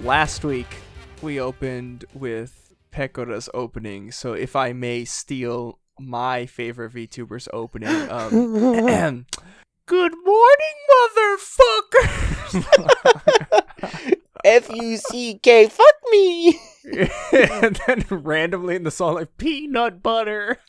last week we opened with Pecora's opening, so if I may steal my favorite VTubers opening, good morning, motherfuckers! F-U-C-K, fuck me! And then randomly in the song, like, peanut butter.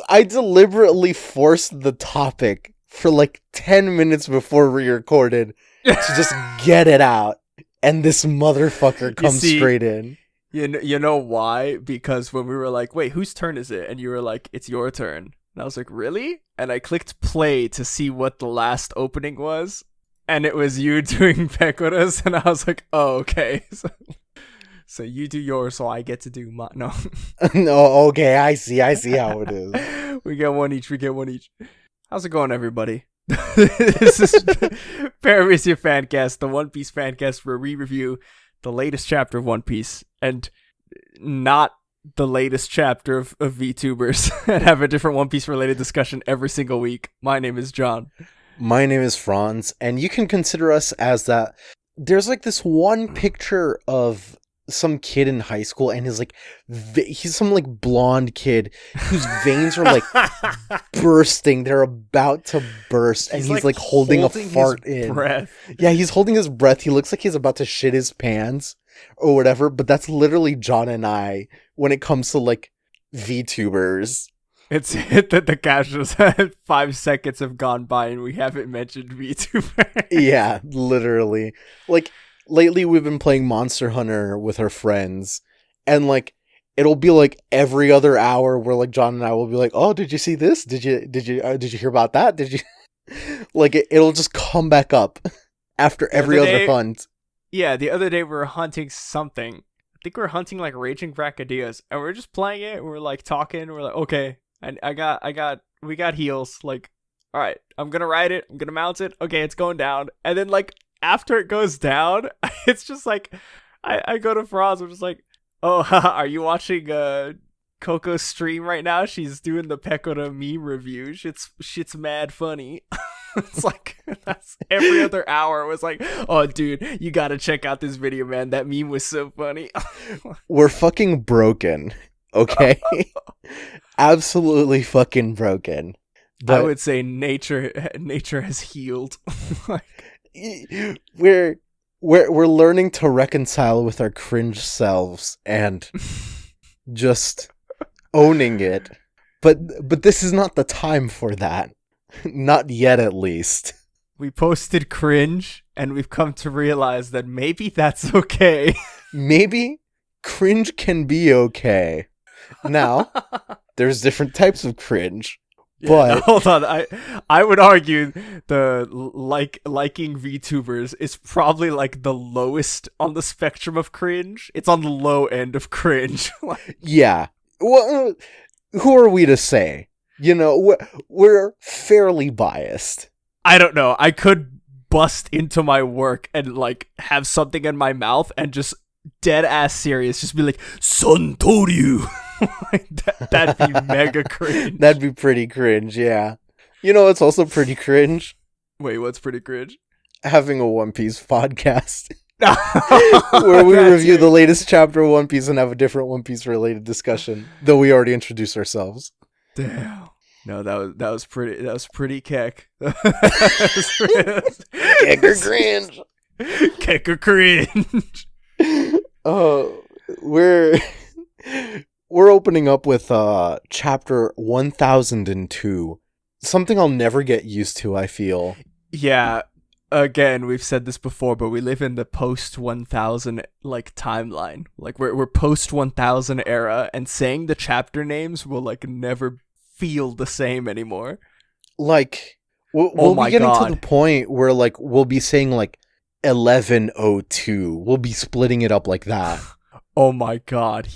I deliberately forced the topic for like 10 minutes before we recorded to just get it out. And this motherfucker comes straight in. You know why? Because when we were like, wait, whose turn is it? And you were like, it's your turn. And I was like, really? And I clicked play to see what the last opening was. And it was you doing Pecora's. And I was like, oh, okay. So you do yours, so I get to do mine. No. No, okay, I see how it is. We get one each. How's it going, everybody? This is Paramecia Fancast, the One Piece fancast where we review the latest chapter of One Piece and not the latest chapter of VTubers and have a different One Piece related discussion every single week. My name is John. My name is Franz, and you can consider us as that. There's like this one picture of some kid in high school, and he's some like blonde kid whose veins are like bursting. They're about to burst, and he's like holding a fart in. Breath. Yeah, he's holding his breath. He looks like he's about to shit his pants or whatever. But that's literally John and I when it comes to like VTubers. It's hit that the captions 5 seconds have gone by and we haven't mentioned VTuber. Yeah, literally. Like, lately we've been playing Monster Hunter with our friends, and like it'll be like every other hour where like John and I will be like, "Oh, did you see this? Did you hear about that? Did you?" Like it'll just come back up after every other hunt. Yeah, the other day we were hunting something. I think we were hunting like Raging Brachydias, and we are just playing it. And we're like talking. We're like, okay. And we got heals. Like, all right, I'm gonna ride it. I'm gonna mount it. Okay, it's going down. And then like after it goes down, it's just like I go to Franz. I'm just like, oh, are you watching Coco's stream right now? She's doing the Pecora meme review. Shit's mad funny. It's like that's every other hour. It was like, oh, dude, you gotta check out this video, man. That meme was so funny. We're fucking broken. Okay. Absolutely fucking broken. But I would say nature has healed. We're learning to reconcile with our cringe selves and just owning it. But this is not the time for that. Not yet, at least. We posted cringe, and we've come to realize that maybe that's okay. Maybe cringe can be okay. Now, there's different types of cringe. Yeah, but no, hold on, I would argue the liking VTubers is probably like the lowest on the spectrum of cringe. It's on the low end of cringe. Yeah. Well, who are we to say? You know, we're fairly biased. I don't know. I could bust into my work and like have something in my mouth and just dead ass serious, just be like, Santoryu. That'd be mega cringe. That'd be pretty cringe, yeah. You know what's also pretty cringe? Wait, what's pretty cringe? Having a One Piece podcast. Where we review the latest chapter of One Piece and have a different One Piece related discussion. Though we already introduced ourselves. Damn. No, that was pretty keck. Kecker cringe. Kecker cringe. Oh, we're opening up with chapter 1002. Something I'll never get used to, I feel. Yeah, again, we've said this before, but we live in the post 1000 like timeline. Like we're post 1000 era, and saying the chapter names will like never feel the same anymore. Like we'll be getting to the point where like we'll be saying like 1102. We'll be splitting it up like that. Oh my god,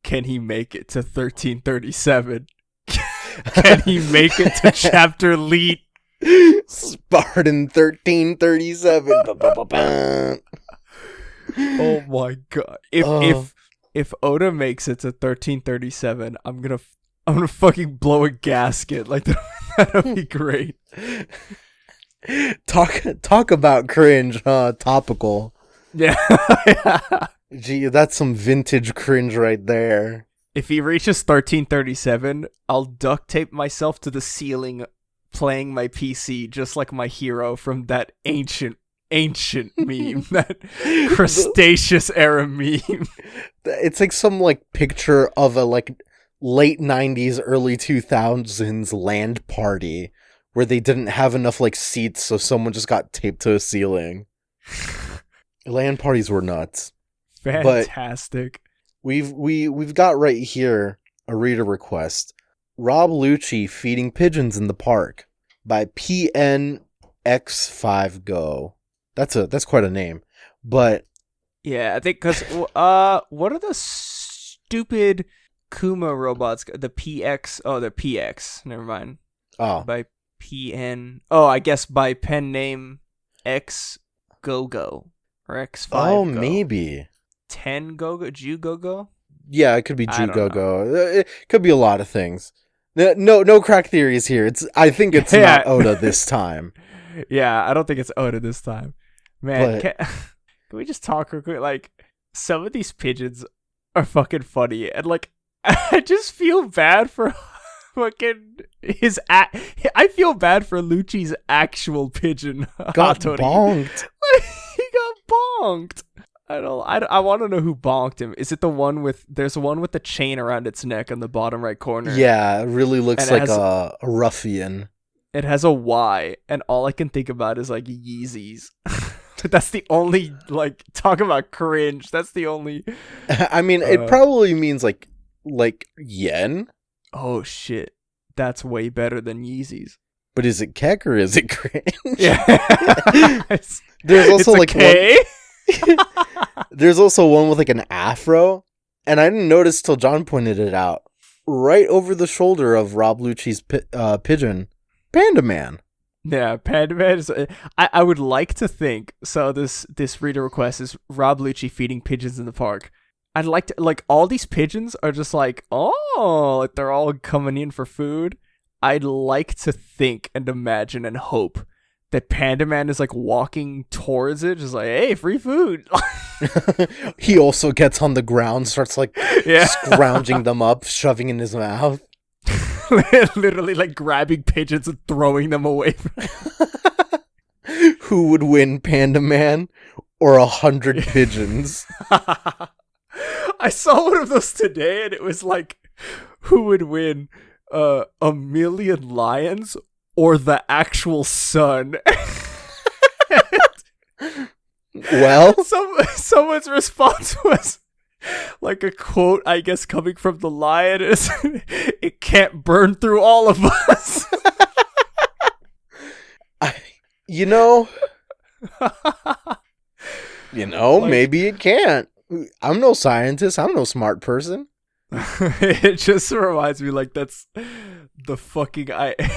can he make it to 1337? Can he make it to chapter lead? Spartan 1337. Oh my god. If Oda makes it to 1337, I'm gonna fucking blow a gasket. Like that'll be great. Talk about cringe, huh? Topical. Yeah. Gee, that's some vintage cringe right there. If he reaches 1337, I'll duct tape myself to the ceiling playing my PC just like my hero from that ancient meme, that Cretaceous era meme. It's like some like picture of a like late 90s, early 2000s land party where they didn't have enough like seats, so someone just got taped to a ceiling. Land parties were nuts. Fantastic. But we've got right here a reader request. Rob Lucci feeding pigeons in the park by PNX5Go. That's quite a name. But yeah, I think because what are the stupid Kuma robots? The PX. Oh, the PX. Never mind. Oh, by PN. Oh, I guess by pen name X Go or X5. Oh, maybe 10 Go Ju Go. Yeah, it could be Ju Go. It could be a lot of things. No crack theories here. I think it's not Oda this time. Yeah, I don't think it's Oda this time. Man, can we just talk real quick? Like, some of these pigeons are fucking funny, and like, I just feel bad for fucking I feel bad for Lucci's actual pigeon. Got bonked. He got bonked. I want to know who bonked him. Is it the one with? There's one with the chain around its neck in the bottom right corner. Yeah, it really looks like a ruffian. It has a Y, and all I can think about is like Yeezys. That's the only, like, talk about cringe. That's the only. I mean, it probably means like yen. Oh shit, that's way better than Yeezys. But is it kek or is it cringe? Yeah. There's also it's like there's also one with like an afro, and I didn't notice till John pointed it out. Right over the shoulder of Rob Lucci's pigeon, Panda Man. Yeah, Panda Man is. I would like to think so. This reader request is Rob Lucci feeding pigeons in the park. I'd like to, like, all these pigeons are just like, oh, like they're all coming in for food. I'd like to think and imagine and hope that Panda Man is like walking towards it, just like, hey, free food. He also gets on the ground, starts like scrounging them up, shoving in his mouth. Literally like grabbing pigeons and throwing them away. Who would win, Panda Man or 100 pigeons? I saw one of those today, and it was like, who would win, 1,000,000 lions or the actual sun? Well, someone's response was like a quote, I guess, coming from the lion is, "It can't burn through all of us." Maybe it can't. I'm no scientist. I'm no smart person. It just reminds me, like, that's the fucking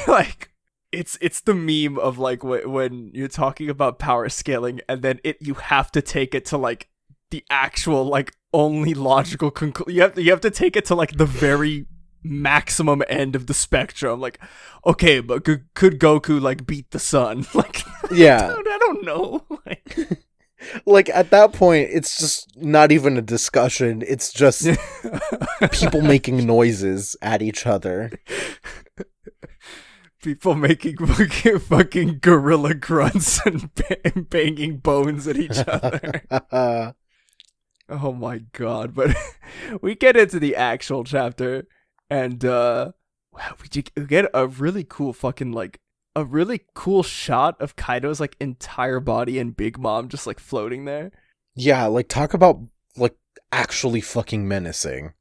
like. It's the meme of like when you're talking about power scaling, and then you have to take it to like the actual like only logical conclusion. You have to take it to like the very maximum end of the spectrum. Like, okay, but could Goku like beat the sun? Like, yeah, I don't know. Like at that point, it's just not even a discussion. It's just people making noises at each other. People making fucking gorilla grunts and banging bones at each other. Oh my god. But we get into the actual chapter, and wow, we get a really cool fucking, like, a really cool shot of Kaido's like entire body and Big Mom just like floating there. Yeah, like talk about like actually fucking menacing.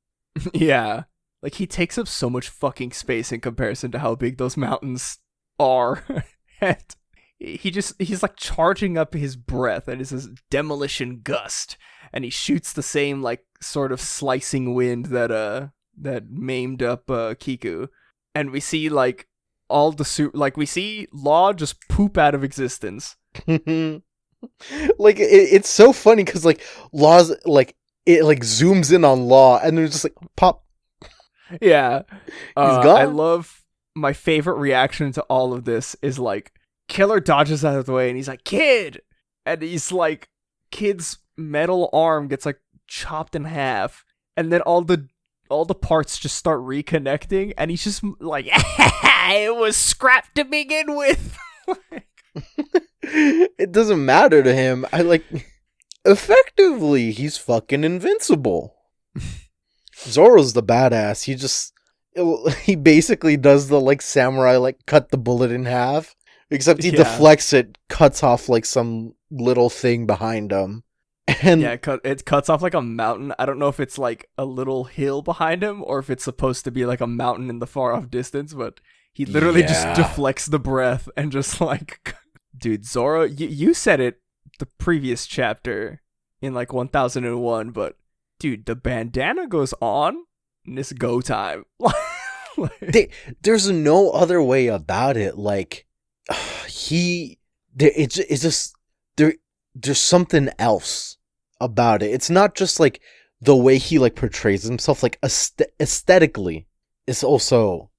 Yeah. Like, he takes up so much fucking space in comparison to how big those mountains are. And he's like charging up his breath, and it's this demolition gust, and he shoots the same like sort of slicing wind that maimed up Kiku. And we see like all the we see Law just poop out of existence. Like it's so funny because like Law's like it like zooms in on Law, and they're just like pop. Yeah. He's gone. I love, my favorite reaction to all of this is like Killer dodges out of the way and he's like, "Kid!" And he's like, Kid's metal arm gets like chopped in half, and then all the parts just start reconnecting, and he's just like, "It was scrap to begin with." It doesn't matter to him. Effectively, he's fucking invincible. Zoro's the badass. He basically does the like samurai like cut the bullet in half, except he deflects it, cuts off like some little thing behind him. And yeah, it cuts off like a mountain. I don't know if it's like a little hill behind him or if it's supposed to be like a mountain in the far off distance, but he literally just deflects the breath and just like, dude, Zoro, you said it the previous chapter in like 1001, but dude, the bandana goes on and it's go time. There's no other way about it. Like, it's just there's something else about it. It's not just like the way he like portrays himself, like aesthetically it's also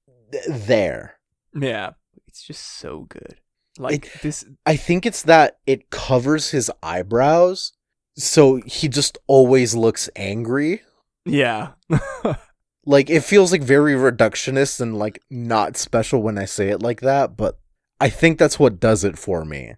there. Yeah, it's just so good. Like this, I think it's that it covers his eyebrows, so he just always looks angry. Yeah. Like, it feels like very reductionist and like not special when I say it like that, but I think that's what does it for me.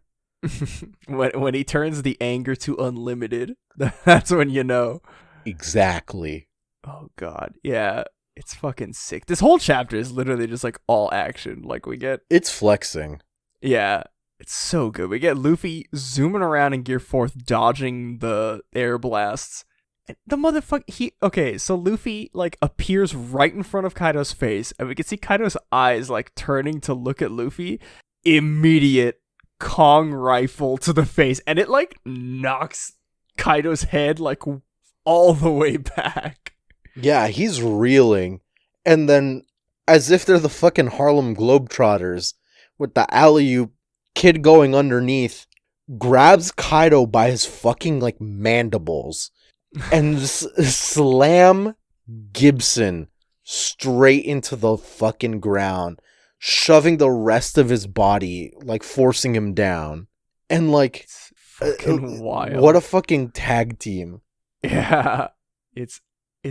when he turns the anger to unlimited, that's when you know. Exactly. Oh god, yeah, it's fucking sick. This whole chapter is literally just like all action. Like it's flexing. Yeah, it's so good. We get Luffy zooming around in Gear 4th, dodging the air blasts. And the motherfucker, so Luffy like appears right in front of Kaido's face, and we can see Kaido's eyes like turning to look at Luffy. Immediate Kong rifle to the face, and it like knocks Kaido's head like all the way back. Yeah, he's reeling, and then as if they're the fucking Harlem Globetrotters, with the alley-oop, Kid going underneath grabs Kaido by his fucking like mandibles and slam Gibson straight into the fucking ground, shoving the rest of his body, like forcing him down. And like, it's fucking wild. What a fucking tag team. Yeah, it's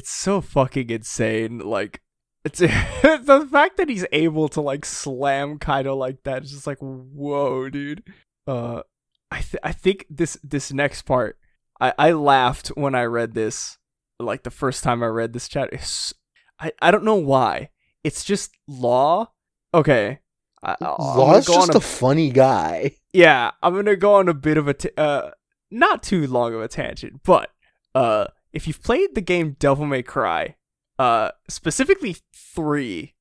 so fucking insane. Like, it's the fact that he's able to like slam Kaido like that is just like, whoa, dude. I think this next part, I laughed when I read this, like the first time I read this chat. I don't know why. It's just Law. Okay. Law's just a funny guy. Yeah, I'm gonna go on a bit of a not too long of a tangent, but if you've played the game Devil May Cry, specifically 3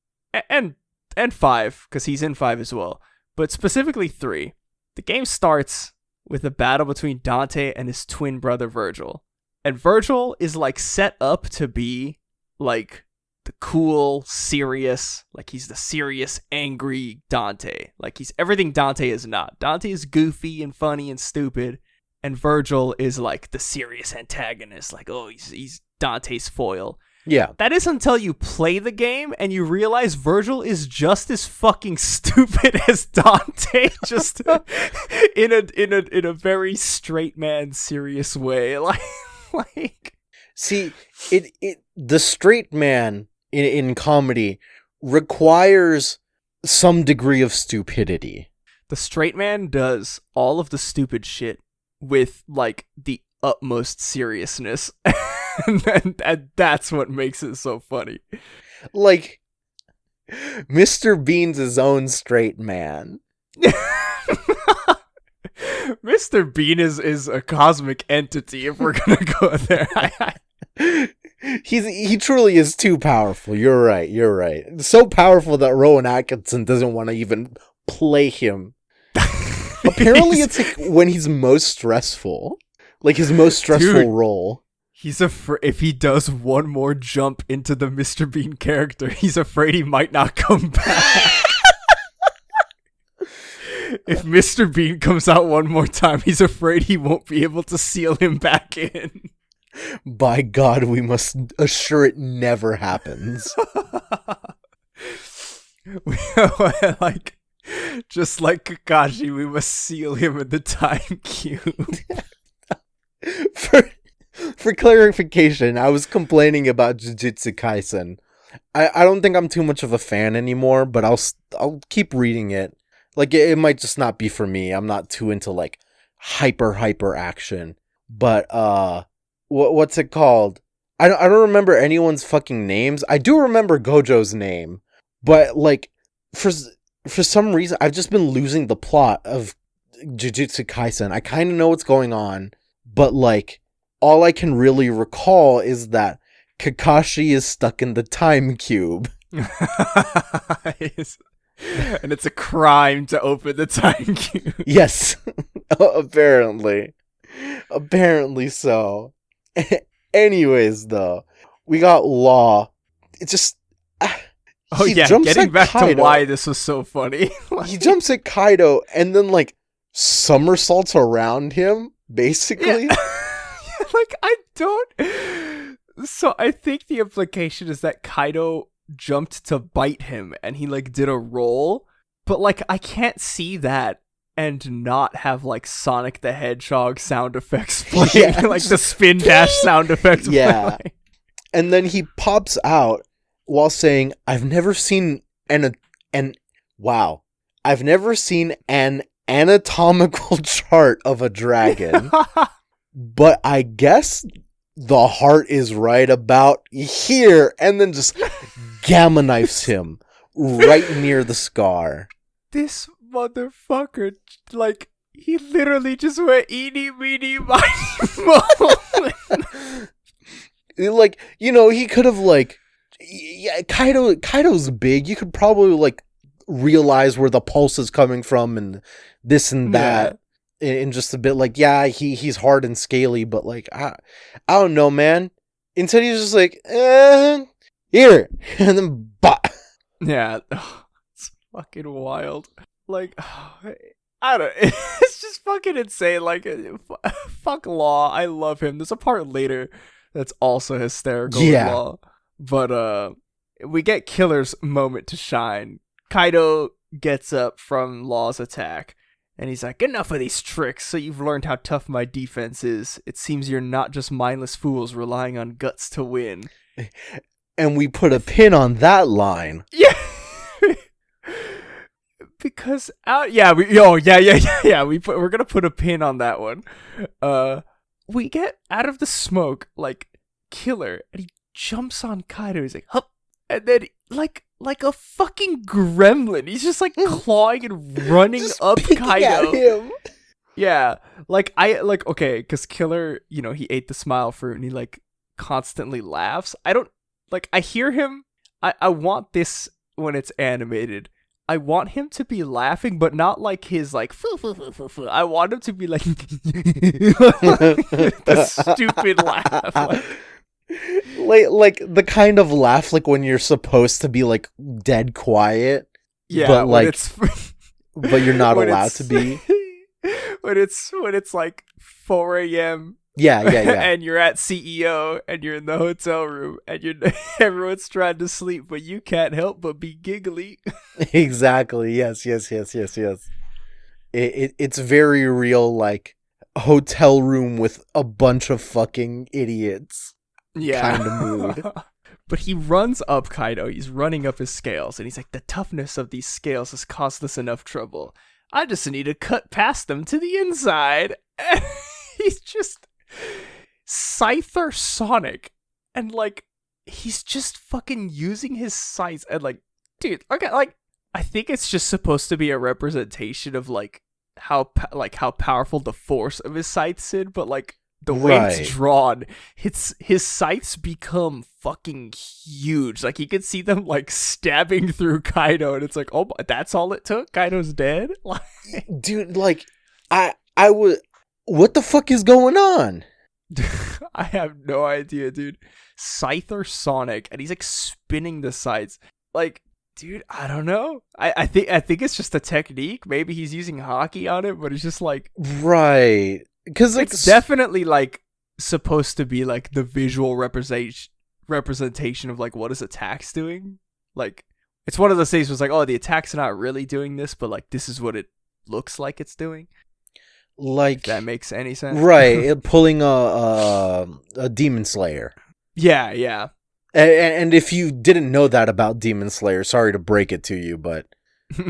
and 5, because he's in 5 as well, but specifically 3, the game starts with a battle between Dante and his twin brother Virgil. And Virgil is like set up to be like the cool, serious, like he's the serious, angry Dante. Like he's everything Dante is not. Dante is goofy and funny and stupid, and Virgil is like the serious antagonist. Like, oh, he's Dante's foil. Yeah. That is until you play the game and you realize Virgil is just as fucking stupid as Dante, just in a very straight man serious way. Like see, the straight man in comedy requires some degree of stupidity. The straight man does all of the stupid shit with like the utmost seriousness. and that's what makes it so funny. Like, Mr. Bean's his own straight man. Mr. Bean is a cosmic entity, if we're gonna go there. He truly is too powerful. You're right. So powerful that Rowan Atkinson doesn't want to even play him. Apparently it's like when he's most stressful. Like his most stressful role. He's if he does one more jump into the Mr. Bean character, he's afraid he might not come back. If Mr. Bean comes out one more time, he's afraid he won't be able to seal him back in. By God, we must assure it never happens. Like, Just like Kakashi, we must seal him in the time cube. for for clarification, I was complaining about Jujutsu Kaisen. I don't think I'm too much of a fan anymore, but I'll keep reading it. Like it might just not be for me. I'm not too into like hyper action. But what's it called? I don't remember anyone's fucking names. I do remember Gojo's name, but like for some reason I've just been losing the plot of Jujutsu Kaisen. I kind of know what's going on, but like all I can really recall is that Kakashi is stuck in the time cube. And it's a crime to open the time cube. Yes. Apparently so. Anyways, though, we got Law. It just getting back Kaido. To why this was so funny. He jumps at Kaido and then like somersaults around him, basically. Yeah. Like I don't. So I think the implication is that Kaido jumped to bite him and he like did a roll, but like I can't see that and not have like Sonic the Hedgehog sound effects playing, like the spin dash sound effects playing. And then he pops out while saying, I've never seen an anatomical chart of a dragon, but I guess the heart is right about here, and then just gamma knifes him right near the scar. This motherfucker, like, he literally just went eeny, meeny, miny, moe. Like, you know, he could have, like, yeah, Kaido's big. You could probably, like, realize where the pulse is coming from and this and that. In just a bit, like, yeah, he's hard and scaly, but like I don't know, man. Instead he's just like, here, and then bah. Yeah, it's fucking wild. Like, I don't. It's just fucking insane. Like, fuck Law. I love him. There's a part later that's also hysterical. Yeah, Law. But we get Killer's moment to shine. Kaido gets up from Law's attack. And he's like, enough of these tricks, so you've learned how tough my defense is. It seems you're not just mindless fools relying on guts to win. And we put a pin on that line. Yeah. Because, we're gonna put a pin on that one. We get out of the smoke, like, Killer, and he jumps on Kaido, he's like, hup, and then, like a fucking gremlin. He's just like clawing and running up Kaido. At him. Yeah. Okay, because Killer, you know, he ate the smile fruit and he like constantly laughs. I hear him. I want this when it's animated. I want him to be laughing, but not like his like foo foo foo foo foo. I want him to be like the stupid laugh. Like the kind of laugh like when you're supposed to be like dead quiet, but like but you're not allowed to be. when it's like 4 a.m. Yeah. And you're at CEO and you're in the hotel room and everyone's trying to sleep, but you can't help but be giggly. Exactly. Yes. It's very real, like hotel room with a bunch of fucking idiots. Yeah. Kind of mood. But he runs up Kaido. He's running up his scales, and he's like, the toughness of these scales has caused us enough trouble. I just need to cut past them to the inside. And he's just Scyther Sonic. And, like, he's just fucking using his scythes. And, like, dude, okay, like, I think it's just supposed to be a representation of, like, how powerful the force of his scythes is, but, like, the way it's drawn, his scythes become fucking huge. Like, you can see them, like, stabbing through Kaido, and it's like, oh, that's all it took? Kaido's dead? Dude, like, I would... What the fuck is going on? I have no idea, dude. Scyther Sonic, and he's, like, spinning the scythes. Like, dude, I don't know. I think it's just a technique. Maybe he's using hockey on it, but it's just, like... Right. Because it's definitely like supposed to be like the visual representation of like what his attack's doing. Like It's one of those things where it's like, oh, the attack's not really doing this, but like this is what it looks like it's doing. Like, if that makes any sense. right? Pulling a Demon Slayer. Yeah. And if you didn't know that about Demon Slayer, sorry to break it to you, but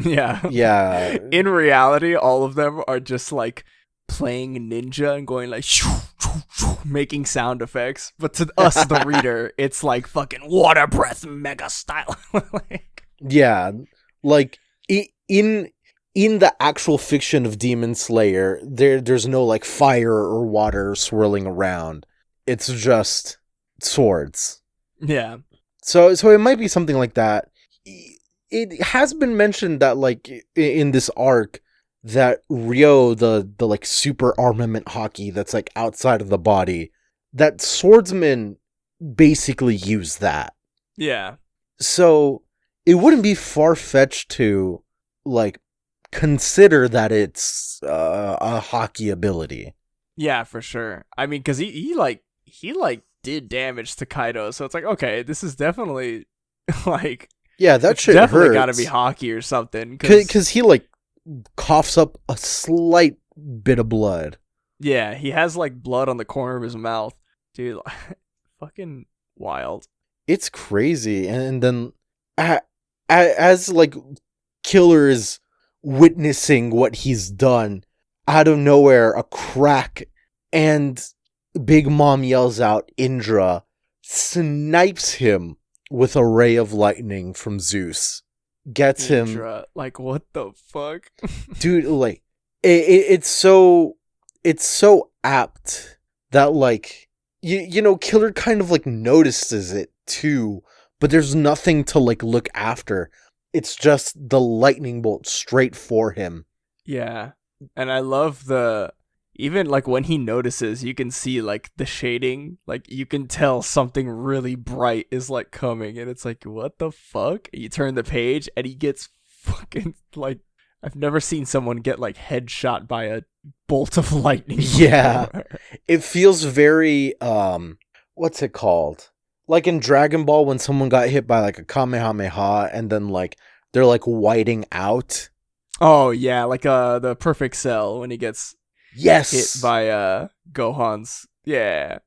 yeah. In reality, all of them are just like playing ninja and going like shoo, shoo, shoo, making sound effects. But to us, the reader, it's like fucking water breath mega style. Yeah, like in the actual fiction of Demon Slayer, there's no like fire or water swirling around. It's just swords. Yeah. So it might be something like that. It has been mentioned that like in this arc that Ryo, the like super armament hockey that's like outside of the body, that swordsmen basically use that. Yeah. So it wouldn't be far-fetched to like consider that it's a hockey ability. Yeah, for sure. I mean, because he did damage to Kaido, so it's like, okay, this is definitely like, yeah, that shit definitely hurts. gotta be hockey or something. Because he like coughs up a slight bit of blood. Yeah, he has like blood on the corner of his mouth, dude. Fucking wild. It's crazy, and then as like Killer is witnessing what he's done, out of nowhere, a crack, and Big Mom yells out, Indra, snipes him with a ray of lightning from Zeus. Gets Indra, him. like, what the fuck? Dude, like, it's so apt that, like, you know, Killer kind of, like, notices it, too, but there's nothing to, like, look after. It's just the lightning bolt straight for him. Yeah, and I love even like when he notices, you can see like the shading, like you can tell something really bright is like coming, and it's like, what the fuck? You turn the page and he gets fucking like, I've never seen someone get like headshot by a bolt of lightning. Yeah. It feels very what's it called? Like in Dragon Ball when someone got hit by like a Kamehameha and then like they're like whiting out. Oh yeah, like the Perfect Cell when he gets hit by Gohan's. Yeah.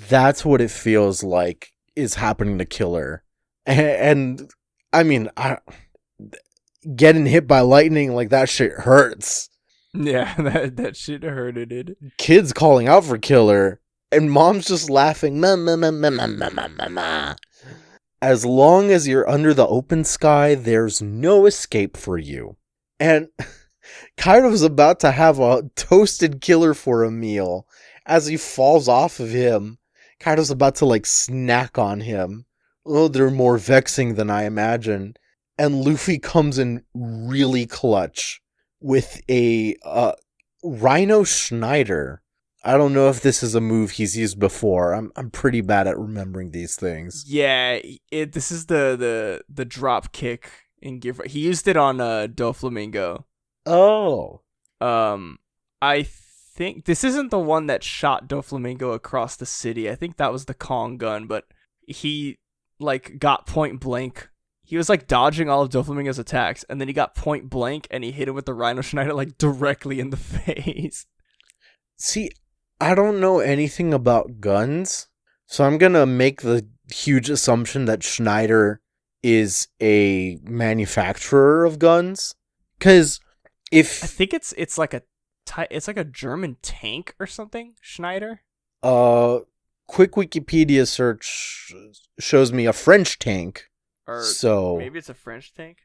That's what it feels like is happening to Killer. And I mean, getting hit by lightning like that shit hurts. Yeah, that shit hurted it. Kids calling out for Killer and Mom's just laughing. Ma, ma, ma, ma, ma, ma, ma, ma. As long as you're under the open sky, there's no escape for you. And Kaido's about to have a toasted Killer for a meal. As he falls off of him, Kaido's about to like snack on him. Oh, they're more vexing than I imagine. And Luffy comes in really clutch with a Rhino Schneider. I don't know if this is a move he's used before. I'm pretty bad at remembering these things. Yeah, this is the drop kick in Gear 5. He used it on Doflamingo. Oh. I think this isn't the one that shot Doflamingo across the city. I think that was the Kong gun, but he like got point blank. He was like dodging all of Doflamingo's attacks, and then he got point blank and he hit him with the Rhino Schneider like directly in the face. See, I don't know anything about guns, so I'm gonna make the huge assumption that Schneider is a manufacturer of guns. Because if I think it's like a German tank or something, Schneider. Quick Wikipedia search shows me a French tank. Or so maybe it's a French tank.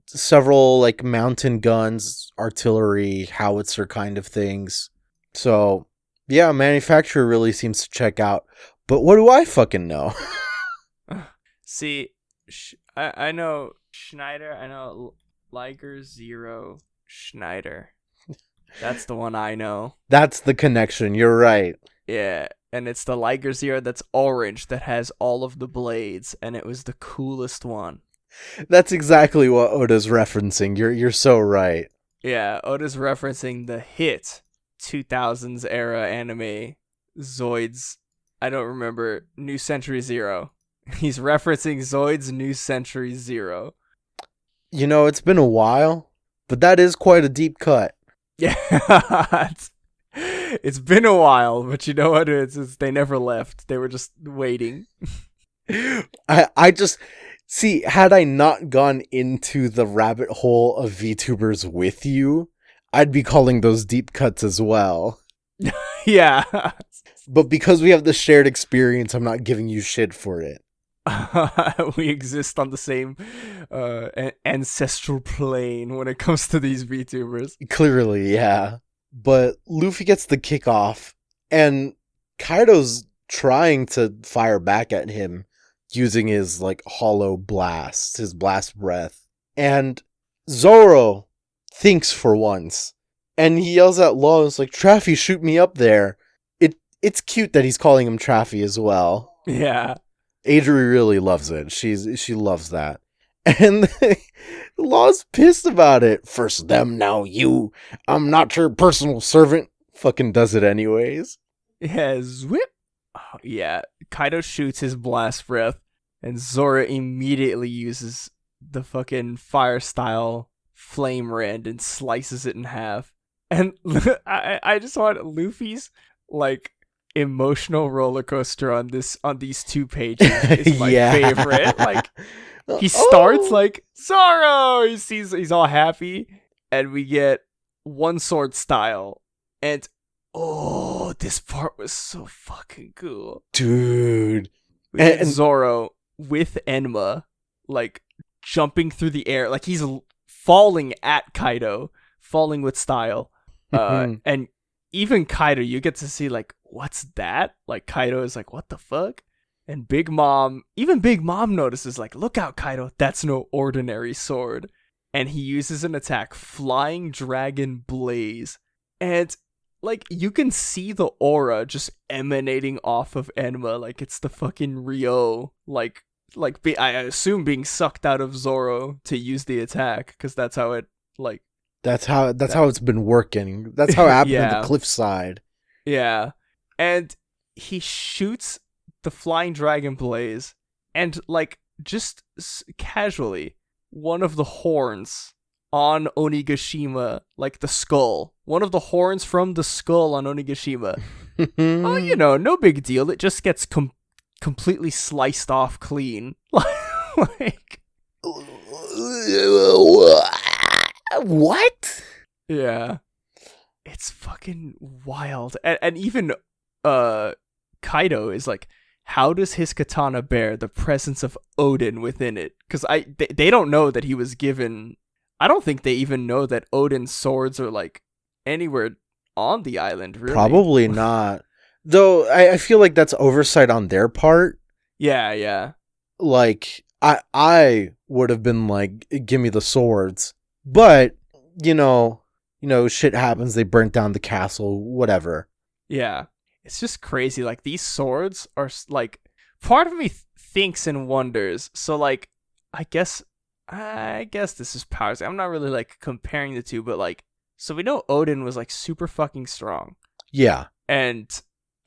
Several like mountain guns, artillery, howitzer kind of things. So yeah, manufacturer really seems to check out. But what do I fucking know? See, I know Schneider. I know Liger Zero Schneider. That's the one I know. That's the connection. You're right. Yeah, and it's the Liger Zero that's orange that has all of the blades, and it was the coolest one. That's exactly what Oda's referencing. You're so right. Yeah, Oda's referencing the hit 2000s era anime Zoid's. I don't remember. New Century Zero. He's referencing Zoid's New Century Zero. It's been a while, but that is quite a deep cut. Yeah, it's been a while, but you know what? It's they never left. They were just waiting. I just see, had I not gone into the rabbit hole of VTubers with you, I'd be calling those deep cuts as well. Yeah. But because we have the shared experience, I'm not giving you shit for it. We exist on the same ancestral plane when it comes to these VTubers. Clearly, yeah. But Luffy gets the kickoff, and Kaido's trying to fire back at him using his, like, hollow blast, his blast breath. And Zoro thinks for once, and he yells at Law, it's like, Traffy, shoot me up there. It's cute that he's calling him Traffy as well. Yeah. Adri really loves it. She loves that. And Law's pissed about it. First them, now you. I'm not your personal servant. Fucking does it anyways. Yeah, whip. Oh, yeah, Kaido shoots his blast breath, and Zoro immediately uses the fucking fire style flame rend and slices it in half. And I just want Luffy's, like, emotional roller coaster on these 2 pages is my favorite. Like, he starts like, Zoro, he's all happy, and we get one sword style, and this part was so fucking cool, dude. We get Zoro with Enma, like, jumping through the air, like he's falling at Kaido, falling with style, and even Kaido, you get to see, like, what's that? Like, Kaido is like, what the fuck? And Big Mom notices, like, look out, Kaido, that's no ordinary sword. And he uses an attack, Flying Dragon Blaze. And, like, you can see the aura just emanating off of Enma, like it's the fucking Ryo, I assume being sucked out of Zoro to use the attack, because that's how it, like... That's how it's been working. That's how it happened at the cliffside. Yeah. And he shoots the Flying Dragon Blaze, and, like, just casually, one of the horns on Onigashima, like the skull, one of the horns from the skull on Onigashima, no big deal. It just gets completely sliced off clean. Like... What? Yeah. It's fucking wild. And even Kaido is like, how does his katana bear the presence of Odin within it? Because they don't know that he was given... I don't think they even know that Odin's swords are, like, anywhere on the island, really. Probably not. Though, I feel like that's oversight on their part. Yeah. Like, I would have been like, give me the swords. But, shit happens. They burnt down the castle, whatever. Yeah. It's just crazy. Like, these swords are, like, part of me thinks and wonders. So, like, I guess this is powers. I'm not really, like, comparing the two, but, like, so we know Odin was, like, super fucking strong. Yeah. And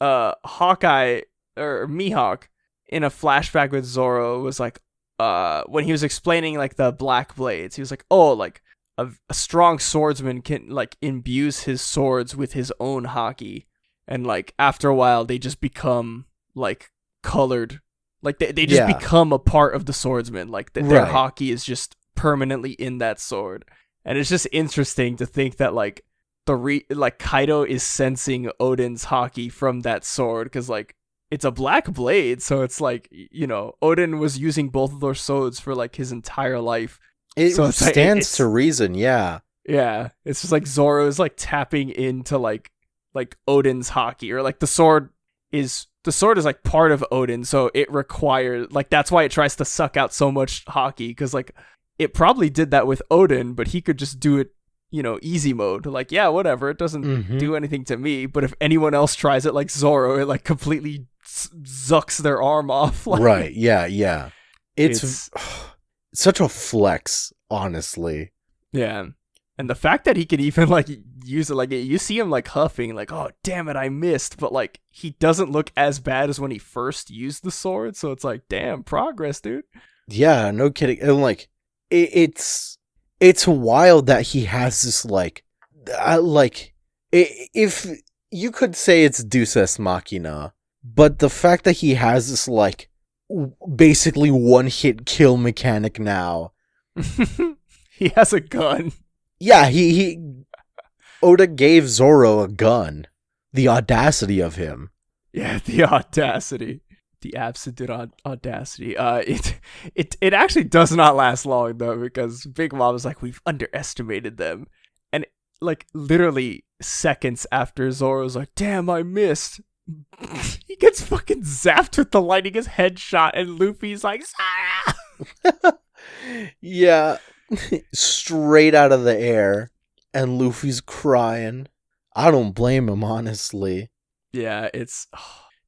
Hawkeye, or Mihawk, in a flashback with Zoro, was like, when he was explaining, like, the black blades, he was like, oh, like, a strong swordsman can, like, imbues his swords with his own haki, and, like, after a while they just become, like, colored, like, they just become a part of the swordsman, like, their haki is just permanently in that sword. And it's just interesting to think that, like, Kaido is sensing Odin's haki from that sword, because, like, it's a black blade, so it's like, Odin was using both of those swords for, like, his entire life. It so stands to reason, yeah. Yeah, it's just like Zoro's, like, tapping into, like Odin's haki, or, like, the sword is like part of Odin, so it requires, like, that's why it tries to suck out so much haki, because, like, it probably did that with Odin, but he could just do it, easy mode, like, yeah, whatever, it doesn't do anything to me. But if anyone else tries it, like Zoro, it, like, completely zucks their arm off. Like, right, yeah. It's such a flex, honestly. Yeah. And the fact that he could even, like, use it, like, you see him, like, huffing, like, oh, damn it, I missed. But, like, he doesn't look as bad as when he first used the sword. So it's like, damn, progress, dude. Yeah, no kidding. And, like, it's wild that he has this if you could say it's Deus Ex Machina, but the fact that he has this basically one hit kill mechanic now. He has a gun. Yeah, he Oda gave Zoro a gun. The audacity of him. Yeah, the audacity. The absolute audacity. It actually does not last long though, because Big Mom is like, we've underestimated them, and like literally seconds after Zoro's like, damn, I missed. He gets fucking zapped with the lightning, his headshot, and Luffy's like, Zara! Yeah, straight out of the air, and Luffy's crying. I don't blame him, honestly. Yeah, it's...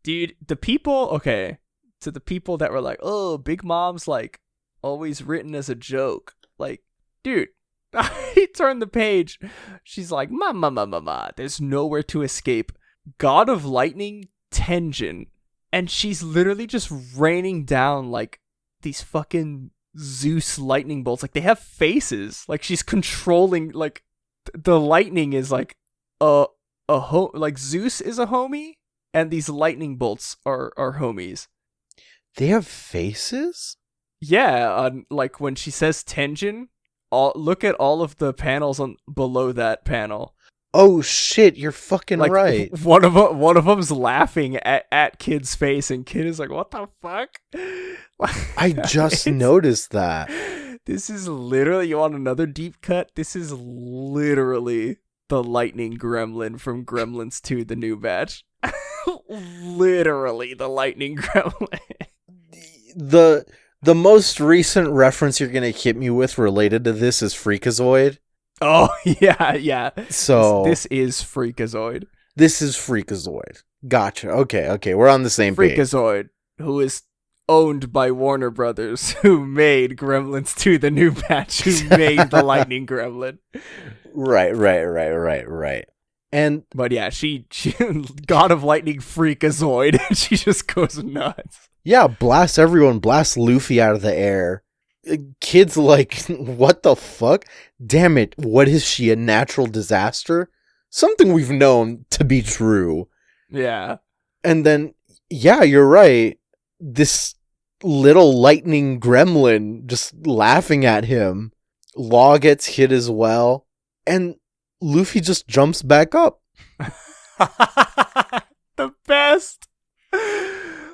Dude, the people... Okay, to the people that were like, oh, Big Mom's, like, always written as a joke. Like, dude, he turned the page. She's like, ma, there's nowhere to escape. God of Lightning, Tenjin. And she's literally just raining down, like, these fucking Zeus lightning bolts. Like, they have faces. Like, she's controlling, like, the lightning is, like, like Zeus is a homie, and these lightning bolts are homies. They have faces? Yeah, like when she says Tenjin, look at all of the panels on below that panel. Oh shit, you're fucking like, right. One of them's laughing at Kid's face, and Kid is like, "What the fuck?" I just noticed that. This is literally, you want another deep cut? This is literally the lightning gremlin from Gremlins 2, the new batch. Literally the lightning gremlin. The most recent reference you're gonna hit me with related to this is Freakazoid. Oh yeah. So this is Freakazoid. This is Freakazoid. Gotcha. Okay, we're on the same page. Freakazoid, who is owned by Warner Brothers, who made Gremlins 2, the new batch, who made the lightning gremlin. Right. But yeah, she God of Lightning Freakazoid, and she just goes nuts. Yeah, blast everyone, blast Luffy out of the air. Kid's like, what the fuck? Damn it, what is she, a natural disaster? Something we've known to be true. Yeah. And then, yeah, you're right. This little lightning gremlin just laughing at him. Law gets hit as well. And Luffy just jumps back up. The best.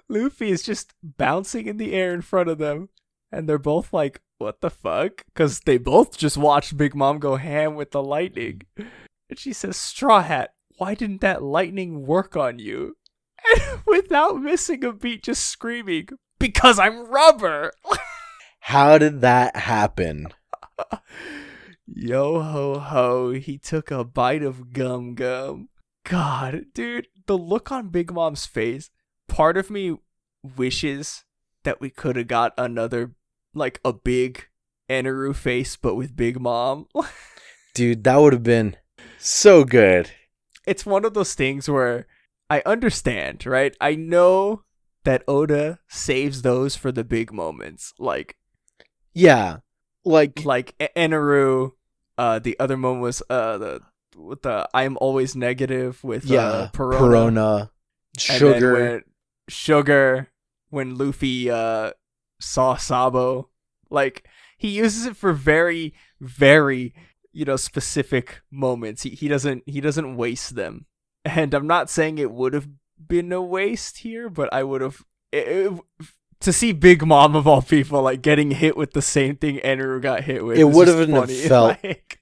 Luffy is just bouncing in the air in front of them. And they're both like, what the fuck? Because they both just watched Big Mom go ham with the lightning. And she says, Straw Hat, why didn't that lightning work on you? And without missing a beat, just screaming, because I'm rubber. How did that happen? Yo ho ho, he took a bite of gum gum. God, dude, the look on Big Mom's face, part of me wishes that we could have got another, like, a big Eneru face, but with Big Mom. Dude, that would have been so good. It's one of those things where I understand, right? I know that Oda saves those for the big moments. Like, yeah. Like Eneru, the other moment was with the I'm always negative with Perona. Sugar, when Luffy saw Sabo, like, he uses it for very, very, specific moments. He doesn't waste them. And I'm not saying it would have been a waste here, but I would have to see Big Mom of all people like getting hit with the same thing Eneru got hit with. It would have felt like,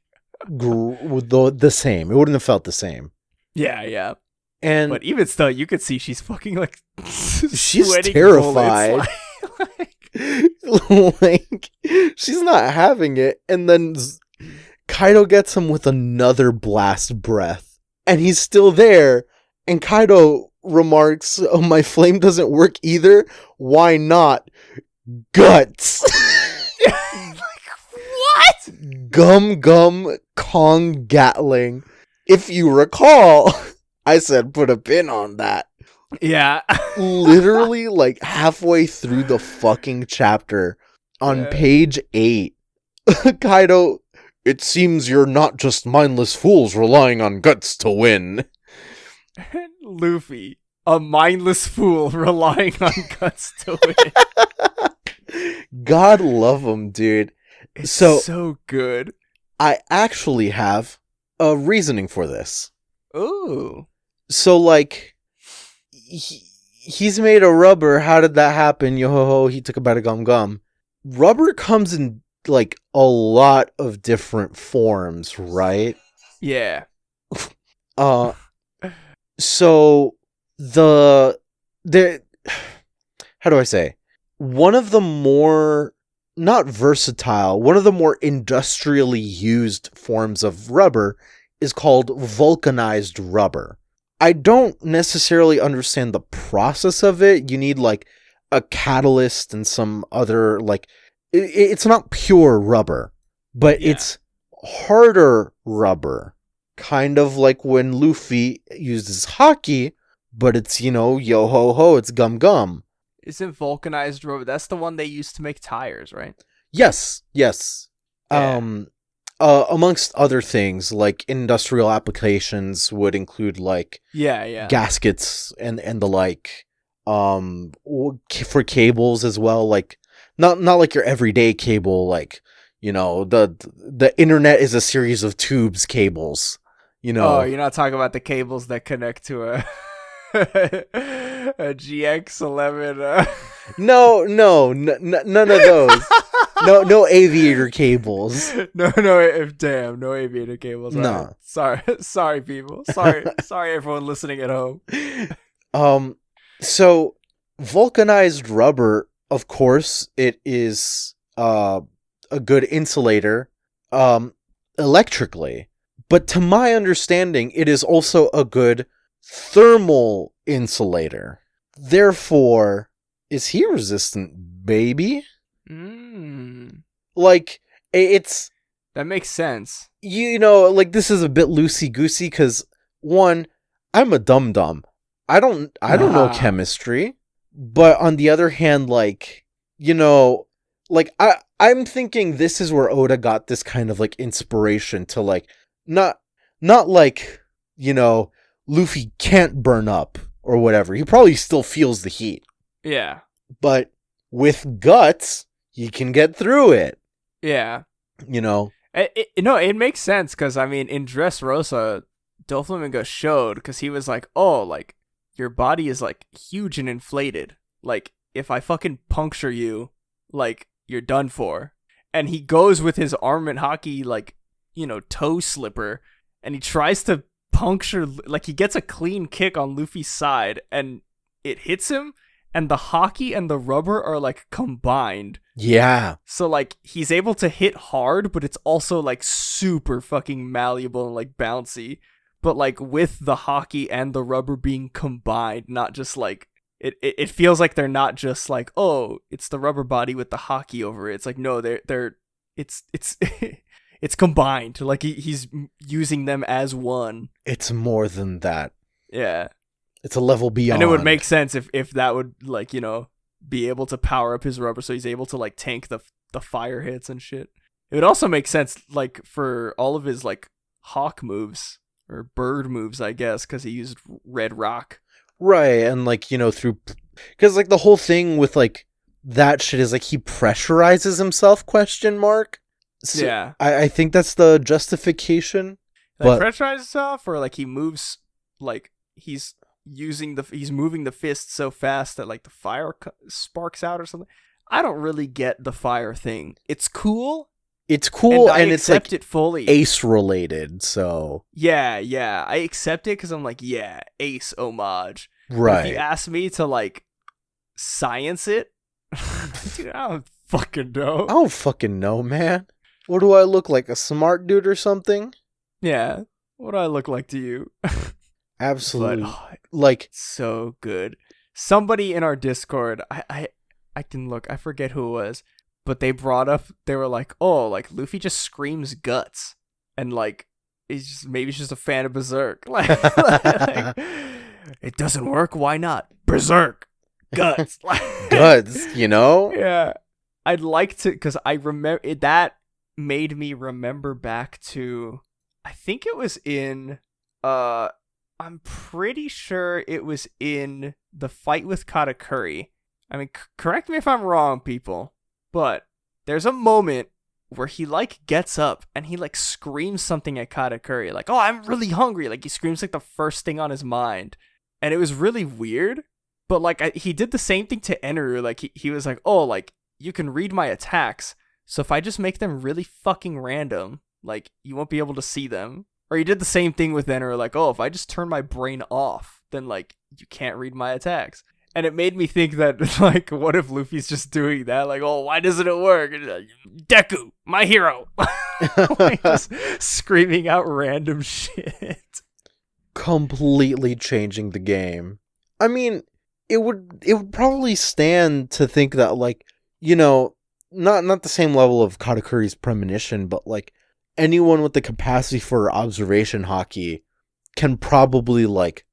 the same. It wouldn't have felt the same. Yeah. But even still, you could see she's fucking like she's terrified. Like, she's not having it. And then Kaido gets him with another blast breath, and he's still there. And Kaido remarks, "Oh, my flame doesn't work either. Why not? Guts." What? Gum Kong Gatling. If you recall, I said put a pin on that. Yeah. Literally, like, halfway through the fucking chapter on page 8, Kaido, it seems you're not just mindless fools relying on guts to win. Luffy, a mindless fool relying on guts to win. God love him, dude. It's So- so good. I actually have a reasoning for this. Ooh. So, like, he's made a rubber. How did that happen? Yo ho ho, he took a bite of gum gum. Rubber comes in, like, a lot of different forms, right? Yeah. So, how do I say? One of the more, not versatile, one of the more industrially used forms of rubber is called vulcanized rubber. I don't necessarily understand the process of it. You need, like, a catalyst and some other, like, it's not pure rubber, but Yeah. it's harder rubber. Kind of like when Luffy uses hockey, but it's, yo ho ho, it's gum gum. Isn't vulcanized rubber? That's the one they used to make tires, right? Yes. Yeah. Amongst other things, like industrial applications would include, like, Yeah. gaskets and the like. For cables as well, like not like your everyday cable, like, the internet is a series of tubes cables. Oh, you're not talking about the cables that connect to a a GX11. No, none of those. No aviator cables. No, damn, no aviator cables. No. Right. Sorry, people. Sorry, everyone listening at home. So vulcanized rubber, of course, it is a good insulator, electrically. But to my understanding, it is also a good thermal insulator. Therefore, is he resistant, baby? Like, it's... That makes sense. Like, this is a bit loosey-goosey, because, one, I'm a dum-dum. I don't know chemistry. But on the other hand, like, like, I'm thinking this is where Oda got this kind of, like, inspiration to, like, not like, Luffy can't burn up or whatever. He probably still feels the heat. Yeah. But with guts, he can get through it. Yeah. It makes sense because, I mean, in Dressrosa, Doflamingo showed because he was like, oh, like, your body is, like, huge and inflated. Like, if I fucking puncture you, like, you're done for. And he goes with his armament hockey, like, toe slipper, and he tries to puncture, like, he gets a clean kick on Luffy's side, and it hits him, and the hockey and the rubber are, like, combined. Yeah. So, like, he's able to hit hard, but it's also, like, super fucking malleable and, like, bouncy. But, like, with the hockey and the rubber being combined, not just, like, it feels like they're not just, like, oh, it's the rubber body with the hockey over it. It's like, no, it's it's combined. Like, he's using them as one. It's more than that. Yeah. It's a level beyond. And it would make sense if that would, like, be able to power up his rubber so he's able to, like, tank the fire hits and shit. It would also make sense, like, for all of his, like, hawk moves, or bird moves, I guess, because he used red rock. Right, and, like, through... Because, like, the whole thing with, like, that shit is, like, he pressurizes himself, ? So Yeah. I think that's the justification. Like, pressurize himself, or, like, he moves, like, he's moving the fist so fast that, like, the fire sparks out or something. I don't really get the fire thing. It's cool. And it's, like, it fully. Ace related, so... Yeah. I accept it because I'm like, yeah, Ace homage. Right. But if you ask me to, like, science it, dude, I don't fucking know. I don't fucking know, man. What do I look like, a smart dude or something? Yeah. What do I look like to you? Absolutely. But, like, so good. Somebody in our Discord, I can look, I forget who it was, but they were like, oh, like, Luffy just screams guts. And, like, maybe he's just a fan of Berserk. Like, it doesn't work, why not? Berserk. Guts. Guts, Yeah. I'd like to, because I remember that made me remember back to, I think it was in, I'm pretty sure it was in the fight with Katakuri. I mean, correct me if I'm wrong, people, but there's a moment where he like gets up and he like screams something at Katakuri, like, "Oh, I'm really hungry!" Like he screams like the first thing on his mind, and it was really weird. But like he did the same thing to Eneru. Like he was like, "Oh, like you can read my attacks, so if I just make them really fucking random, like you won't be able to see them." Or he did the same thing with Eneru, like, "Oh, if I just turn my brain off, then like you can't read my attacks." And it made me think that, like, what if Luffy's just doing that? Like, "Oh, why doesn't it work?" And like, "Deku, my hero!" Like, just screaming out random shit. Completely changing the game. I mean, it would probably stand to think that, like, you know, not the same level of Katakuri's premonition, but like anyone with the capacity for observation hockey can probably like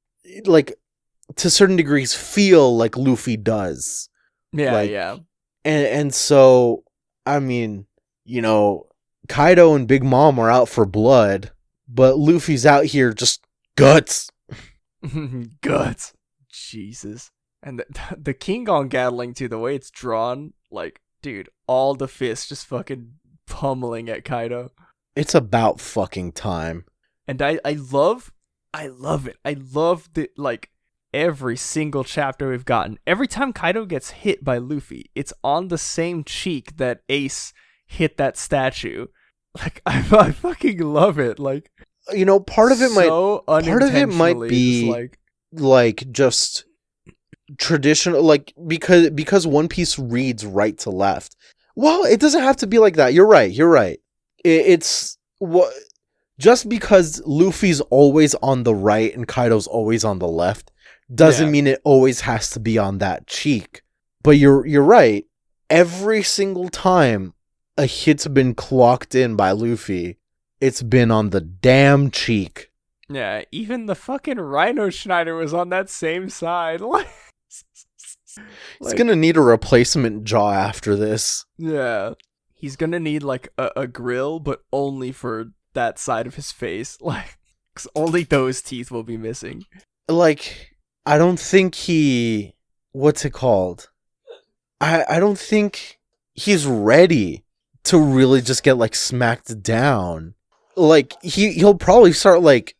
to certain degrees feel like Luffy does. Yeah, like, yeah. And so, I mean, you know, Kaido and Big Mom are out for blood, but Luffy's out here just guts. Guts. Jesus. And the King Kong Gatling, too, the way it's drawn, like, dude, all the fists just fucking pummeling at Kaido. It's about fucking time. And I love it. I love the, like, every single chapter we've gotten. Every time Kaido gets hit by Luffy, it's on the same cheek that Ace hit that statue. Like, I fucking love it. Like, you know, part of it might be like just traditional, like because One Piece reads right to left. Well, it doesn't have to be like that. You're right. It's what, just because Luffy's always on the right and Kaido's always on the left doesn't mean it always has to be on that cheek. But you're right. Every single time a hit's been clocked in by Luffy, it's been on the damn cheek. Yeah, even the fucking Rhino Schneider was on that same side. He's gonna need a replacement jaw after this. Yeah. He's gonna need, like, a grill, but only for that side of his face. Like, 'cause only those teeth will be missing. Like, I don't think he... What's it called? I don't think he's ready to really just get, like, smacked down. Like, he'll probably start, like,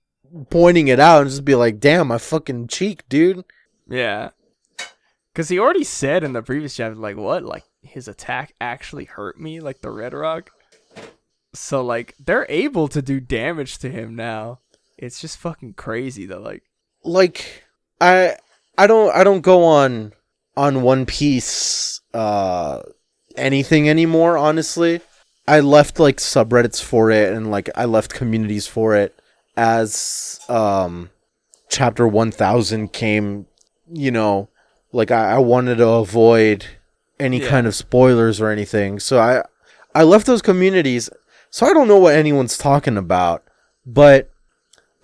pointing it out and just be like, "Damn, my fucking cheek, dude." Yeah. Because he already said in the previous chapter, like, what? Like, his attack actually hurt me, like the Red Rock. So, like, they're able to do damage to him now. It's just fucking crazy, though. Like, I don't go on One Piece anything anymore, honestly. I left, like, subreddits for it, and, like, I left communities for it as chapter 1000 came, you know, like, I wanted to avoid any kind of spoilers or anything. So I left those communities, so I don't know what anyone's talking about, but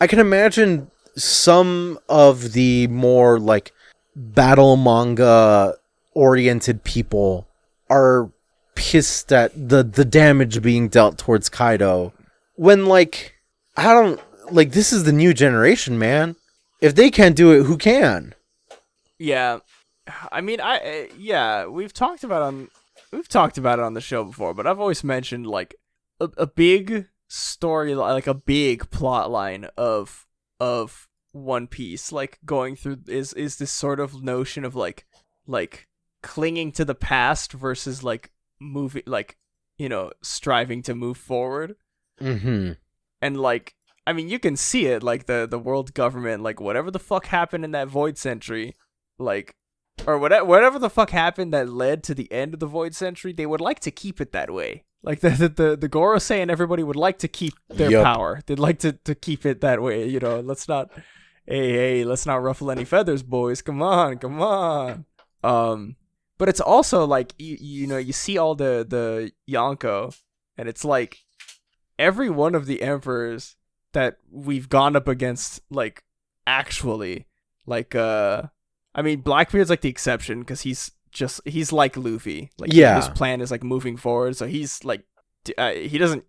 I can imagine some of the more, like, battle manga oriented people are pissed at the damage being dealt towards Kaido, when, like, I don't, like, this is the new generation, man. If they can't do it, who can? Yeah. I mean, we've talked about it on the show before, but I've always mentioned, like, a big story, like a big plot line of One Piece, like, going through is this sort of notion of like clinging to the past versus, like, moving, like, you know, striving to move forward. Mm-hmm. And, like, I mean, you can see it, like, the world government, like, whatever the fuck happened in that Void Century, like, or whatever the fuck happened that led to the end of the Void Century, they would like to keep it that way. Like, the Gorosei and everybody would like to keep their power. They'd like to keep it that way, you know. Let's not ruffle any feathers, boys. Come on. But it's also, like, you know, you see all the Yonko, and it's like every one of the emperors that we've gone up against, like, actually, like, I mean, Blackbeard's, like, the exception, because he's like Luffy. Like, his plan is, like, moving forward, so he's, like, he doesn't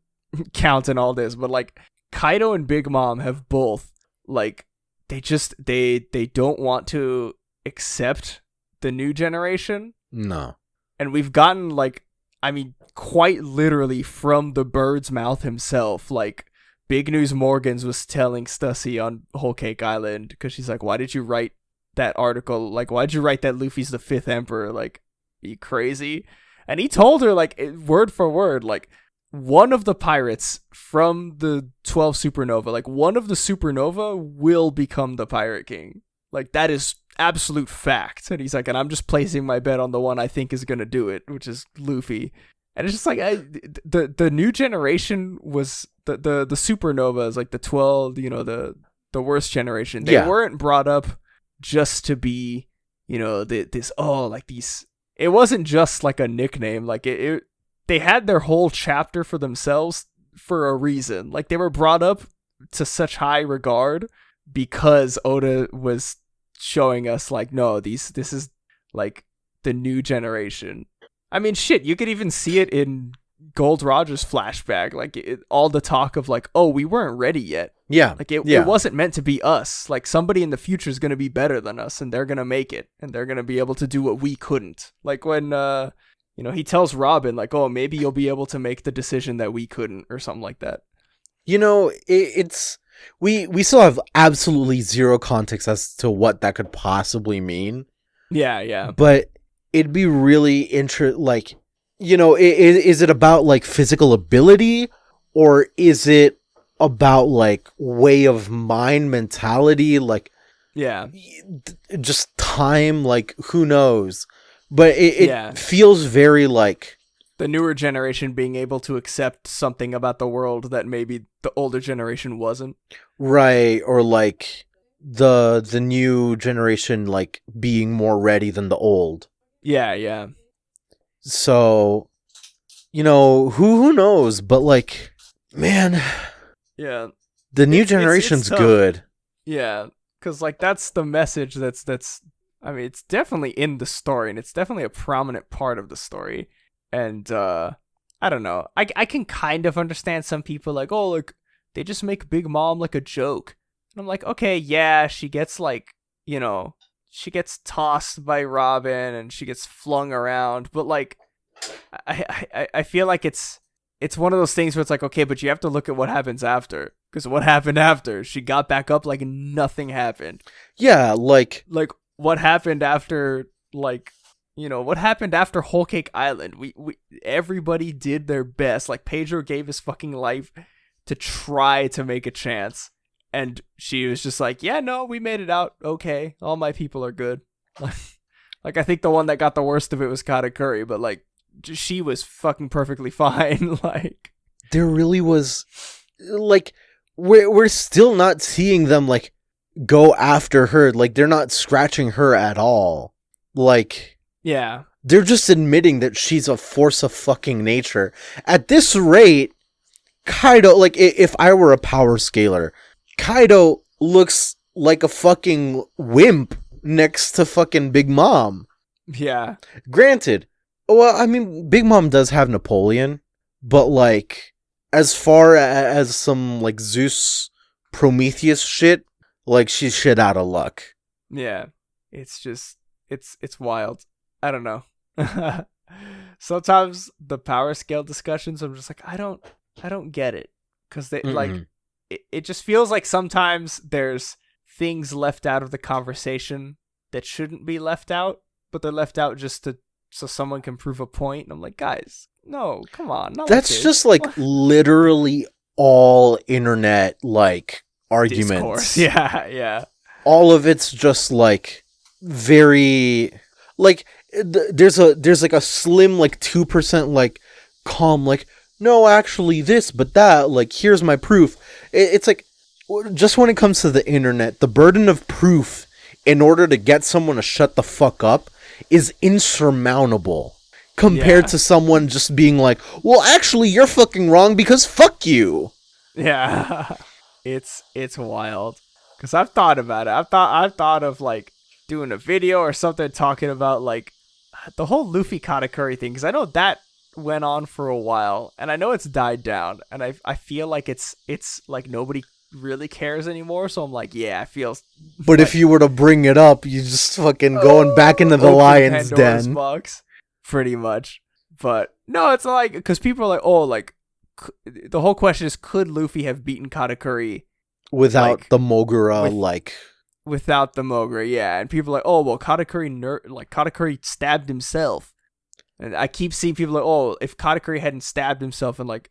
count in all this, but like Kaido and Big Mom have both like they don't want to accept the new generation. No. And we've gotten like, I mean, quite literally from the bird's mouth himself, like Big News Morgans was telling Stussy on Whole Cake Island, because she's like, why did you write that article? Like, why'd you write that Luffy's the fifth emperor? Like, are you crazy? And he told her, like, word for word, like, one of the pirates from the 12 Supernova, like, one of the Supernova will become the Pirate King. Like, that is absolute fact. And he's like, and I'm just placing my bet on the one I think is gonna do it, which is Luffy. And it's just like, the new generation was the Supernovas, like the 12, you know, the worst generation. They weren't brought up just to be, you know, these. It wasn't just like a nickname. Like they had their whole chapter for themselves for a reason. Like they were brought up to such high regard because Oda was showing us like, no, this is like the new generation. I mean, shit, you could even see it in Gold Roger's flashback. Like all the talk of like, oh, we weren't ready yet. Yeah. Like it wasn't meant to be us. Like somebody in the future is going to be better than us and they're going to make it and they're going to be able to do what we couldn't. Like when, you know, he tells Robin like, oh, maybe you'll be able to make the decision that we couldn't or something like that. You know, it's, we still have absolutely zero context as to what that could possibly mean. Yeah. But it'd be really like, you know, is it about like physical ability or is it about like way of mind mentality? Like, yeah, just time, like who knows? But it feels very like the newer generation being able to accept something about the world that maybe the older generation wasn't. Right, or like the new generation like being more ready than the old. Yeah. So, you know, who knows? But like, man, yeah, the new generation's it's good. Yeah, because like that's the message. That's. I mean, it's definitely in the story, and it's definitely a prominent part of the story. And I don't know. I can kind of understand some people like, oh, like they just make Big Mom like a joke. And I'm like, okay, yeah, she gets like, you know, she gets tossed by Robin and she gets flung around, but like I feel like it's one of those things where it's like, okay, but you have to look at what happens after, because what happened after? She got back up like nothing happened. Yeah, like what happened after, like, you know, what happened after Whole Cake Island? We everybody did their best. Like Pedro gave his fucking life to try to make a chance. And she was just like, yeah, no, we made it out okay. All my people are good. Like, I think the one that got the worst of it was Katakuri, but, like, she was fucking perfectly fine. Like, there really was, like, we're still not seeing them, like, go after her. Like, they're not scratching her at all. Like, yeah. They're just admitting that she's a force of fucking nature. At this rate, Kaido, like, if I were a power scaler, Kaido looks like a fucking wimp next to fucking Big Mom. Yeah. Granted, well, I mean, Big Mom does have Napoleon, but like, as far as some like Zeus Prometheus shit, like she's shit out of luck. Yeah. It's just, it's wild. I don't know. Sometimes the power scale discussions, I'm just like, I don't get it. Because they like, it just feels like sometimes there's things left out of the conversation that shouldn't be left out, but they're left out just so someone can prove a point. And I'm like, guys, no, come on. That's like just like literally all internet like arguments. Discourse. Yeah. All of it's just like very like there's like a slim like 2% like calm like, no, actually this, but that, like, here's my proof. It's like, just when it comes to the internet, the burden of proof in order to get someone to shut the fuck up is insurmountable compared to someone just being like, well, actually, you're fucking wrong because fuck you. Yeah. It's wild. Because I've thought about it. I've thought of, like, doing a video or something talking about, like, the whole Luffy Katakuri thing. Because I know that went on for a while, and I know it's died down, and I feel like it's like nobody really cares anymore. So I'm like, yeah, I feel. But if you were to bring it up, you just fucking going back into the lion's Pandora's den. box, pretty much. But no, it's like because people are like, oh, like the whole question is, could Luffy have beaten Katakuri Without like, the Mogura, without the Mogura? Yeah, and people are like, oh, well, Katakuri stabbed himself. And I keep seeing people like, oh, if Katakuri hadn't stabbed himself, and like,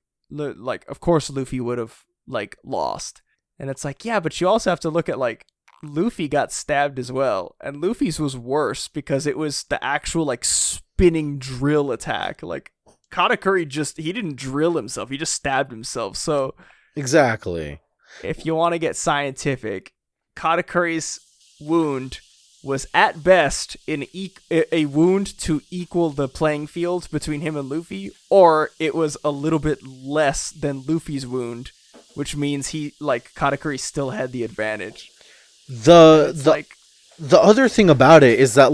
of course Luffy would have like lost. And it's like, yeah, but you also have to look at like Luffy got stabbed as well, and Luffy's was worse because it was the actual like spinning drill attack. Like Katakuri he didn't drill himself, he just stabbed himself. So exactly. If you want to get scientific, Katakuri's wound was at best a wound to equal the playing field between him and Luffy, or it was a little bit less than Luffy's wound, which means Katakuri still had the advantage. The other thing about it is that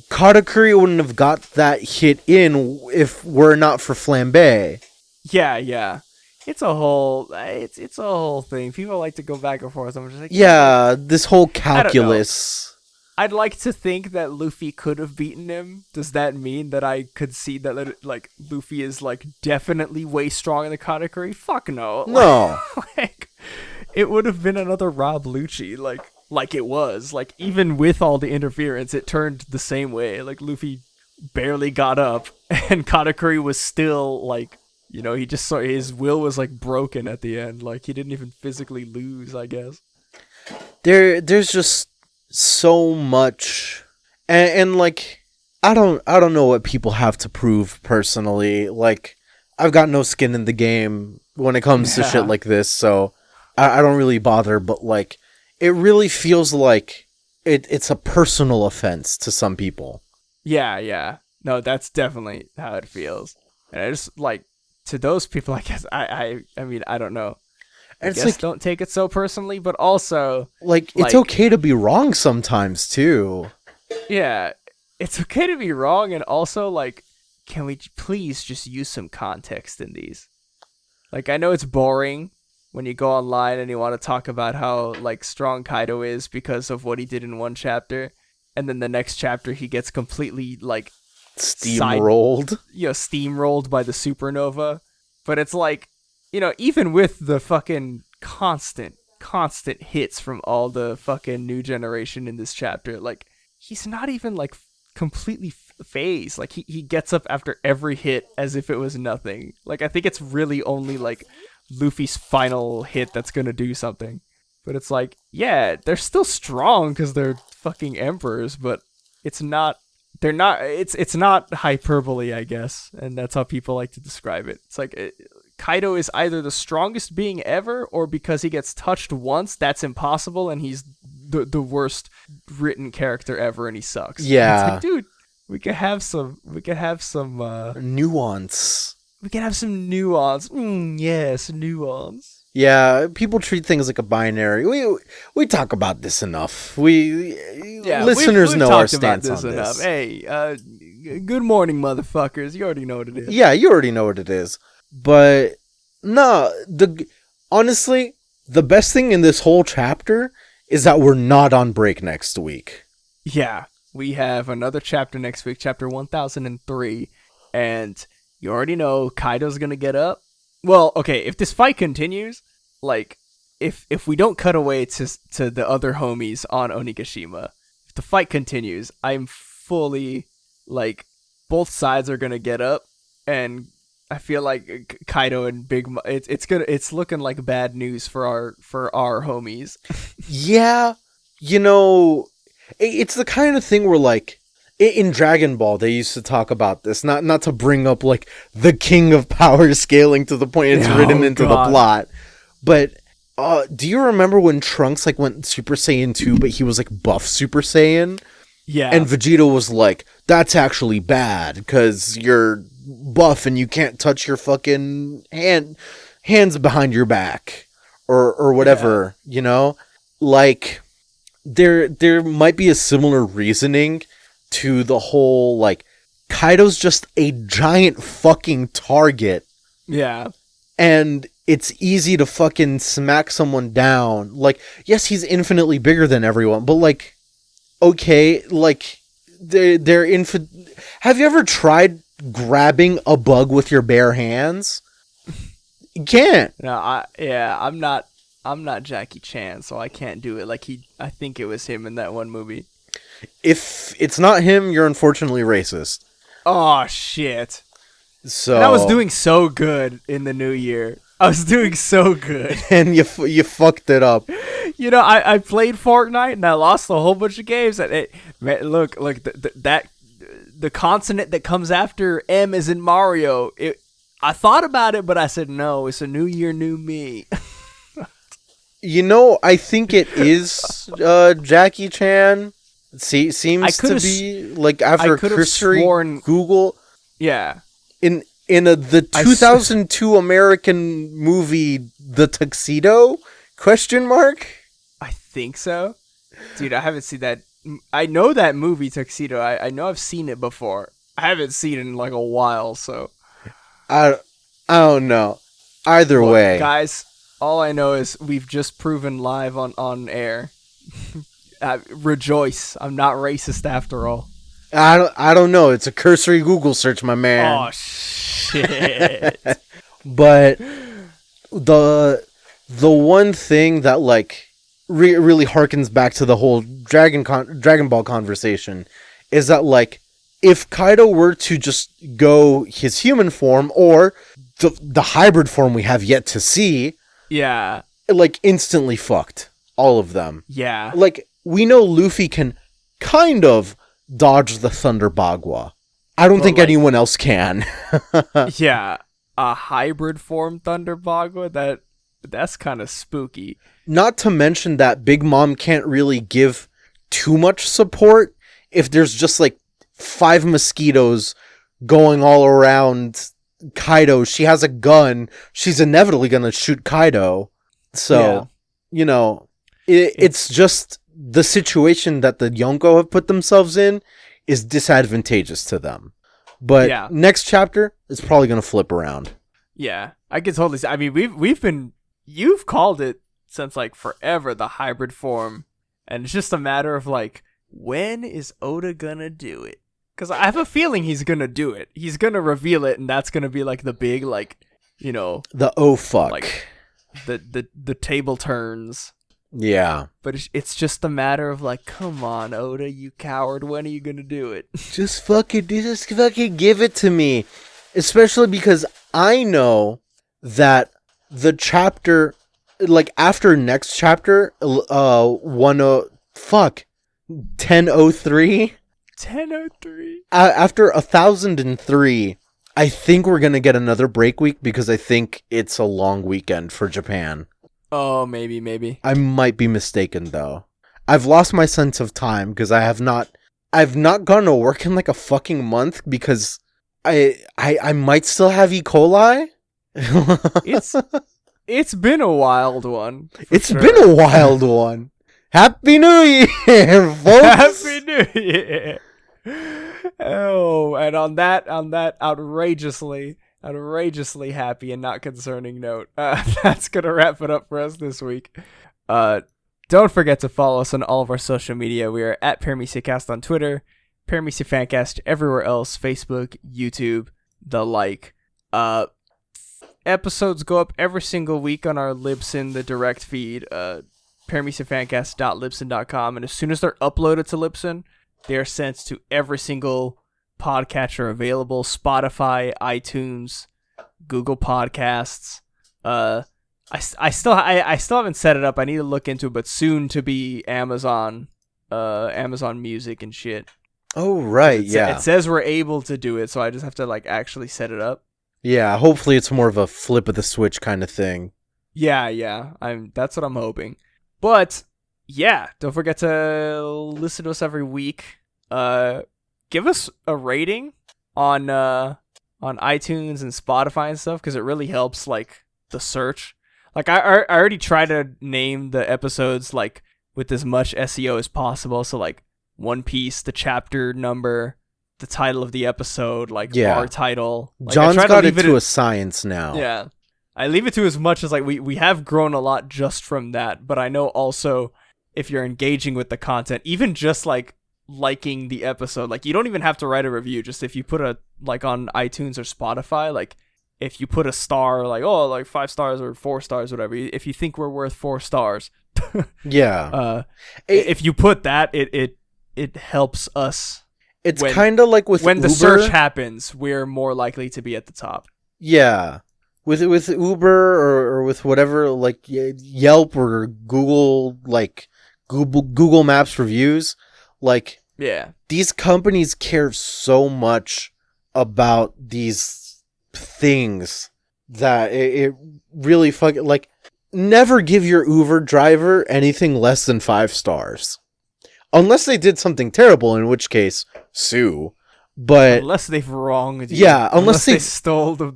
Katakuri wouldn't have got that hit in if were not for Flambe. Yeah. It's a whole thing. People like to go back and forth. I'm just like, yeah, this whole calculus. I'd like to think that Luffy could have beaten him. Does that mean that I could see that like Luffy is like definitely way stronger than Katakuri? Fuck no. No. Like it would have been another Rob Lucci, like it was. Like even with all the interference, it turned the same way. Like Luffy barely got up, and Katakuri was still like. He just saw his will was like broken at the end. Like he didn't even physically lose, I guess. There's just so much, and like I don't know what people have to prove personally. Like I've got no skin in the game when it comes to shit like this, so I don't really bother. But like it really feels like it's a personal offense to some people. Yeah. No, that's definitely how it feels, and I just like. To those people, I guess I mean I don't know. I guess like, don't take it so personally, but also it's okay to be wrong sometimes too. Yeah, it's okay to be wrong, and also like, can we please just use some context in these? Like I know it's boring when you go online and you want to talk about how like strong Kaido is because of what he did in one chapter, and then the next chapter he gets completely like. Steamrolled by the supernova. But it's like, even with the fucking constant hits from all the fucking new generation in this chapter, like he's not even like completely phased. Like he gets up after every hit as if it was nothing. Like I think it's really only like Luffy's final hit that's gonna do something. But it's like, yeah, they're still strong because they're fucking emperors, but it's not. They're not. It's not hyperbole, I guess, and that's how people like to describe it. It's like Kaido is either the strongest being ever, or because he gets touched once, that's impossible, and he's the worst written character ever, and he sucks. Yeah, it's like, dude, we could have some nuance. We can have some nuance. Yes, nuance. Yeah, people treat things like a binary. We talk about this enough. Listeners we've know our talked about stance on enough. this. Hey, good morning, motherfuckers. You already know what it is. Yeah, you already know what it is. But no, honestly, the best thing in this whole chapter is that we're not on break next week. Yeah, we have another chapter next week, chapter 1003, and you already know Kaido's gonna get up. Well, okay, if this fight continues, like, if we don't cut away to the other homies on Onigashima, if the fight continues, I'm fully, like, both sides are gonna get up, and I feel like Kaido and Big Mom, it's looking like bad news for our homies. Yeah, it's the kind of thing where, like, in Dragon Ball, they used to talk about this, not to bring up, like, the king of power scaling to the point it's written into the plot, but do you remember when Trunks, like, went Super Saiyan 2, but he was, like, buff Super Saiyan? Yeah. And Vegeta was like, that's actually bad, because you're buff and you can't touch your fucking hands behind your back, or whatever, Like, there might be a similar reasoning to the whole, like, Kaido's just a giant fucking target. Yeah. And it's easy to fucking smack someone down. Like, yes, he's infinitely bigger than everyone, but like, okay, like, have you ever tried grabbing a bug with your bare hands? You can't. No, I'm not Jackie Chan, so I can't do it. Like I think it was him in that one movie. If it's not him, you're unfortunately racist. Oh shit. So and I was doing so good in the new year. I was doing so good. And you fucked it up. You know, I played Fortnite and I lost a whole bunch of games. And look, the consonant that comes after M is in Mario. I thought about it, but I said no. It's a new year, new me. You know, I think it is Jackie Chan. Seems to be like after a cursory Google. Yeah. In the 2002 American movie The Tuxedo? Question mark? I think so. Dude, I haven't seen that. I know that movie Tuxedo. I know I've seen it before. I haven't seen it in like a while, so I don't know. Either way. Guys, all I know is we've just proven live on air. Rejoice. I'm not racist after all. I don't know. It's a cursory Google search, my man. Oh shit. But the one thing that like really harkens back to the whole Dragon Ball conversation is that like if Kaido were to just go his human form or the hybrid form we have yet to see, yeah, like instantly fucked all of them. Yeah. Like we know Luffy can kind of dodge the Thunder Bagua. I don't think anyone else can. Yeah, a hybrid form Thunder Bagua, that's kind of spooky. Not to mention that Big Mom can't really give too much support if there's just like 5 mosquitoes going all around Kaido. She has a gun. She's inevitably going to shoot Kaido. So, you know, it's just the situation that the Yonko have put themselves in is disadvantageous to them. But next chapter is probably going to flip around. Yeah, I can totally see. I mean, you've called it since like forever, the hybrid form. And it's just a matter of like, when is Oda gonna do it? Because I have a feeling he's gonna do it. He's gonna reveal it, and that's gonna be like the big, like, you know, the oh fuck, like the table turns. Yeah, but it's just a matter of like, come on, Oda, you coward. When are you gonna do it? Just fucking give it to me. Especially because I know that the chapter, like after next chapter, 1003. 1003. After 1003, I think we're gonna get another break week because I think it's a long weekend for Japan. Oh, maybe. I might be mistaken though. I've lost my sense of time because I've not gone to work in like a fucking month because I might still have E. coli. It's been a wild one. Been a wild one. Happy New Year, folks! Happy New Year! Oh, and on that outrageously happy and not concerning note, that's gonna wrap it up for us this week. Don't forget to follow us on all of our social media. We are at Paramecia Cast on Twitter, Paramecia Fancast everywhere else, Facebook, YouTube, the like. Episodes go up every single week on our Libsyn, the direct feed, parameciafancast.libsyn.com, and as soon as they're uploaded to Libsyn, they are sent to every single podcatcher available: Spotify, iTunes, Google Podcasts. I still haven't set it up. I need to look into it, but soon to be Amazon Music and shit. Oh right, It says we're able to do it, so I just have to like actually set it up. Yeah, hopefully it's more of a flip of the switch kind of thing. Yeah. That's what I'm hoping. But yeah, don't forget to listen to us every week. Give us a rating on iTunes and Spotify and stuff, because it really helps like the search. Like I already try to name the episodes like with as much SEO as possible. So like One Piece, the chapter number, the title of the episode, like Yeah. our title. Like, John's I try got to it leave to a science now. Yeah. I leave it to as much as like we have grown a lot just from that, but I know also if you're engaging with the content, even just like liking the episode, like you don't even have to write a review, just if you put a like on iTunes or Spotify, like if you put a star, like oh like 5 stars or 4 stars, whatever, if you think we're worth 4 stars, Yeah. if you put that, it helps us. It's kind of like with when Uber. the search happens, we're more likely to be at the top. Yeah. With Uber or with whatever, like Yelp or Google, like Google Maps reviews, like Yeah. these companies care so much about these things that it really fucking, like, never give your Uber driver anything less than 5 stars. Unless they did something terrible, in which case, sue. But unless they've wronged you. Yeah, unless they stole the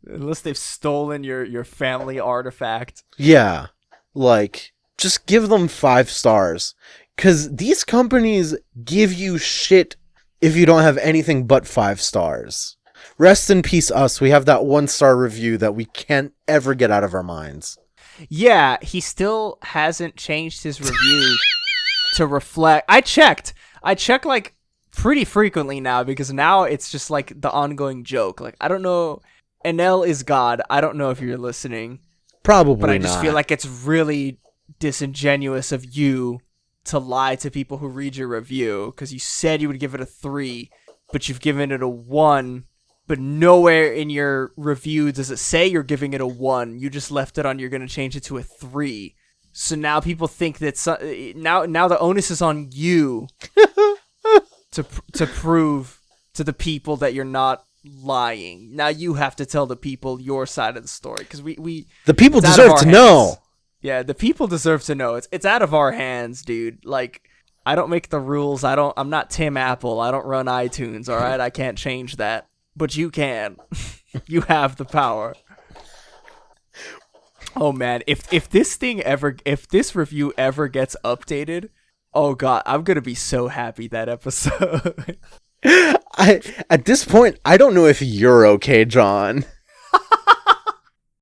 unless they've stolen your family artifact. yeah, like, just give them 5 stars. Because these companies give you shit if you don't have anything but 5 stars. Rest in peace, us. We have that 1-star review that we can't ever get out of our minds. Yeah, he still hasn't changed his review to reflect. I checked like pretty frequently now, because now it's just like the ongoing joke. Like, I don't know, Enel is God. I don't know if you're listening. Probably but I just not. feel like it's really disingenuous of you to lie to people who read your review, because you said you would give it a 3, but you've given it a 1. But nowhere in your review does it say you're giving it a 1. You just left it on you're going to change it to a 3. So now people think that now the onus is on you to prove to the people that you're not lying. Now you have to tell the people your side of the story, because the people deserve to know. Yeah, the people deserve to know. It's out of our hands, dude. Like, I don't make the rules. I'm not Tim Apple. I don't run iTunes, all right? I can't change that. But you can. You have the power. Oh man, if this review ever gets updated, oh god, I'm gonna be so happy that episode. At this point, I don't know if you're okay, John.